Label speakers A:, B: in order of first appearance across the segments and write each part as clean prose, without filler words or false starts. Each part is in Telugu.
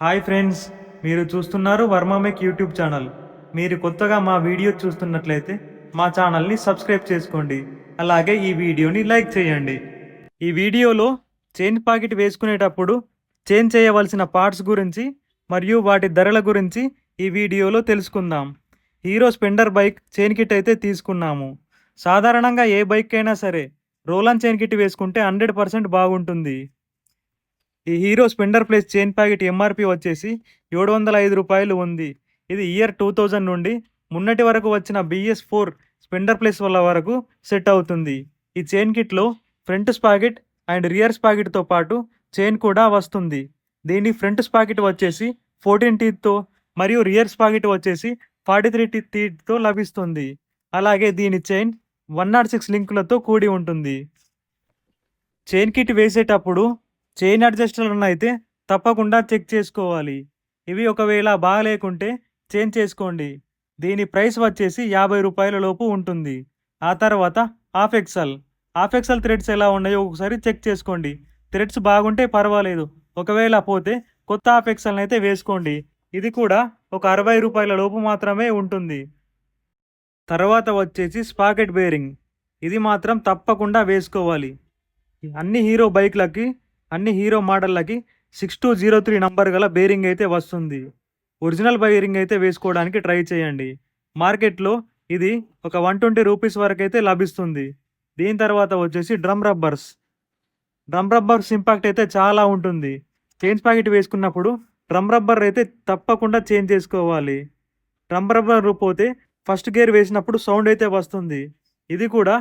A: హాయ్ ఫ్రెండ్స్, మీరు చూస్తున్నారు వర్మమేక్ యూట్యూబ్ ఛానల్. మీరు కొత్తగా మా వీడియో చూస్తున్నట్లయితే మా ఛానల్ని సబ్స్క్రైబ్ చేసుకోండి. అలాగే ఈ వీడియోని లైక్ చేయండి. ఈ వీడియోలో చైన్ పాకెట్ వేసుకునేటప్పుడు చేంజ్ చేయవలసిన పార్ట్స్ గురించి మరియు వాటి ధరల గురించి ఈ వీడియోలో తెలుసుకుందాం. హీరో స్పెండర్ బైక్ చైన్ కిట్ అయితే తీసుకున్నాము. సాధారణంగా ఏ బైక్ అయినా సరే రోల్ చైన్ కిట్ వేసుకుంటే 100% బాగుంటుంది. ఈ హీరో స్పెండర్ ప్లస్ చైన్ ప్యాకెట్ ఎంఆర్పి వచ్చేసి 705 రూపాయలు ఉంది. ఇది ఇయర్ 2000 నుండి మొన్నటి వరకు వచ్చిన BS4 స్పెండర్ ప్లస్ వల్ల వరకు సెట్ అవుతుంది. ఈ చైన్ కిట్లో ఫ్రంట్ స్పాకెట్ అండ్ రియర్ స్పాకెట్తో పాటు చైన్ కూడా వస్తుంది. దీని ఫ్రంట్ స్పాకెట్ వచ్చేసి 14 టీత్తో మరియు రియర్ స్పాకెట్ వచ్చేసి 43 టీత్తో లభిస్తుంది. అలాగే దీని చైన్ 106 లింకులతో కూడి ఉంటుంది. చైన్ కిట్ వేసేటప్పుడు చైన్ అడ్జస్టర్లను అయితే తప్పకుండా చెక్ చేసుకోవాలి. ఇవి ఒకవేళ బాగలేకుంటే చేంజ్ చేసుకోండి. దీని ప్రైస్ వచ్చేసి 50 రూపాయల లోపు ఉంటుంది. ఆ తర్వాత హాఫ్ ఎక్సెల్ థ్రెడ్స్ ఎలా ఉన్నాయో ఒకసారి చెక్ చేసుకోండి. థ్రెడ్స్ బాగుంటే పర్వాలేదు, ఒకవేళ పోతే కొత్త హాఫ్ ఎక్సెల్ని అయితే వేసుకోండి. ఇది కూడా ఒక 60 రూపాయల లోపు మాత్రమే ఉంటుంది. తర్వాత వచ్చేసి స్పాకెట్ బేరింగ్, ఇది మాత్రం తప్పకుండా వేసుకోవాలి. అన్ని హీరో బైక్లకి అన్ని హీరో మోడళ్ళకి 6203 నంబర్ గల బేరింగ్ అయితే వస్తుంది. ఒరిజినల్ బేరింగ్ అయితే వేసుకోవడానికి ట్రై చేయండి. మార్కెట్లో ఇది ఒక 120 రూపీస్ వరకు అయితే లభిస్తుంది. దీని తర్వాత వచ్చేసి డ్రమ్ రబ్బర్స్ ఇంపాక్ట్ అయితే చాలా ఉంటుంది. చైన్ ప్యాకెట్ వేసుకున్నప్పుడు డ్రమ్ రబ్బర్ అయితే తప్పకుండా చేంజ్ చేసుకోవాలి. డ్రమ్ రబ్బర్ పోతే ఫస్ట్ గేర్ వేసినప్పుడు సౌండ్ అయితే వస్తుంది. ఇది కూడా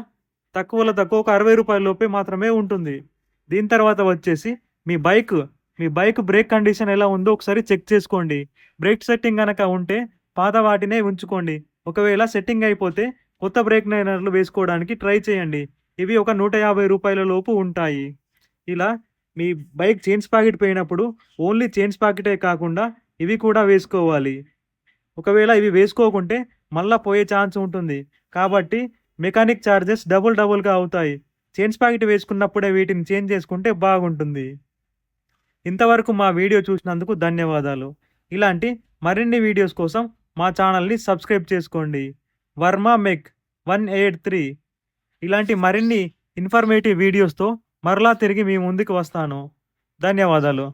A: తక్కువలో తక్కువ ఒక 60 రూపాయల లోపే మాత్రమే ఉంటుంది. దీని తర్వాత వచ్చేసి మీ బైక్ బ్రేక్ కండిషన్ ఎలా ఉందో ఒకసారి చెక్ చేసుకోండి. బ్రేక్ సెట్టింగ్ కనుక ఉంటే పాత వాటినే ఉంచుకోండి. ఒకవేళ సెట్టింగ్ అయిపోతే కొత్త బ్రేక్ లైనర్లు వేసుకోవడానికి ట్రై చేయండి. ఇవి ఒక 150 రూపాయల లోపు ఉంటాయి. ఇలా మీ బైక్ చైన్స్ ప్యాకెట్ పోయినప్పుడు ఓన్లీ చైన్స్ ప్యాకెటే కాకుండా ఇవి కూడా వేసుకోవాలి. ఒకవేళ ఇవి వేసుకోకుంటే మళ్ళీ పోయే ఛాన్స్ ఉంటుంది. కాబట్టి మెకానిక్ ఛార్జెస్ డబుల్గా అవుతాయి. చైన్స్ ప్యాకెట్ వేసుకున్నప్పుడే వీటిని చేంజ్ చేసుకుంటే బాగుంటుంది. ఇంతవరకు మా వీడియో చూసినందుకు ధన్యవాదాలు. ఇలాంటి మరిన్ని వీడియోస్ కోసం మా ఛానల్ని సబ్స్క్రైబ్ చేసుకోండి. వర్మ మెక్ 183 ఇలాంటి మరిన్ని ఇన్ఫర్మేటివ్ వీడియోస్తో మరలా తిరిగి మీ ముందుకు వస్తాను. ధన్యవాదాలు.